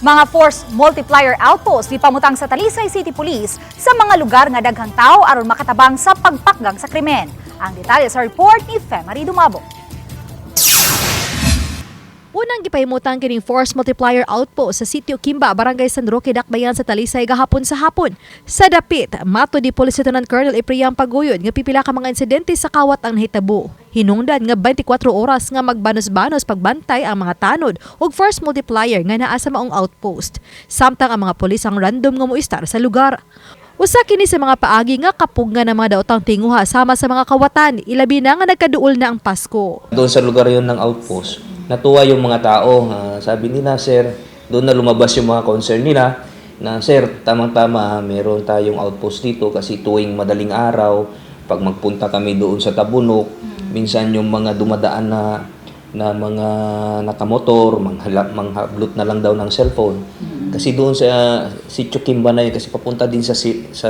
Mga force multiplier outpost di pamutang sa Talisay City Police sa mga lugar nga daghang tao aron makatabang sa pagpakgang sa krimen. Ang detalye sa report ni Femari Dumabo. Unang gipahimutang kining force multiplier outpost sa Sitio Kimba, Barangay San Roque, Dakbayan sa Talisay gahapon sa hapon. Sa dapit, mato di Police Lieutenant Colonel Epriang Paguyod nga pipila ka mga insidente sa kawat ang nahitabo. Hinungdan nga 24 oras nga magbanos-banos pagbantay ang mga tanod ug force multiplier nga naa sa maong outpost. Samtang ang mga pulis ang random nga moistar sa lugar. Usa kini sa mga paagi nga kapugna ng mga daotang tinguha sama sa mga kawatan, ilabi na nga nagkaduol na ang Pasko. Doon sa lugar yon ng outpost, natuwa yung mga tao. Sabi nila, sir, doon na lumabas yung mga concern nila na, sir, tamang-tama, meron tayong outpost dito kasi tuwing madaling araw, pag magpunta kami doon sa Tabunok, minsan yung mga dumadaan na mga nakamotor, manghablot na lang daw ng cellphone. Kasi doon sa Sitio Kimba na yun, kasi papunta din sa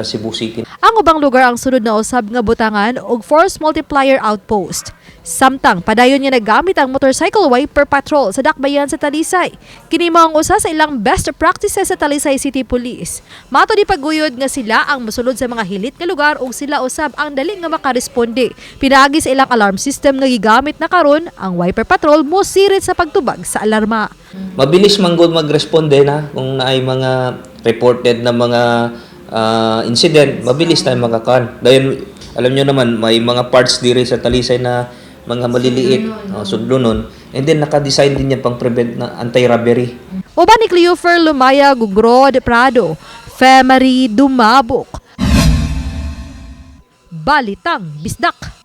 Cebu City. Ang ubang lugar ang sunod na usab nga butangan og force multiplier outpost. Samtang padayon niya nagamit ang motorcycle wiper patrol sa Dakbayan sa Talisay. Kini mao ang usa sa ilang best practices sa Talisay City Police. Mato di Paguyod nga sila ang mosulod sa mga hilit nga lugar ug sila usab ang dali nga makaresponde. Pinaagi sa ilang alarm system nga gigamit na karon, ang wiper patrol mo sirit sa pagtubag sa alarma. Mabilis manggod magresponde na kung naay mga reported na mga incident, mabilis tayo makakan. Dahil alam nyo naman, may mga parts diri sa Talisay na mga maliliit, sudlunon. And then naka-design din yan pang prevent na anti-robbery. Uban ni Cleofer Lumaya Gugrod Prado, Femari Dumabok. Balitang Bisdak.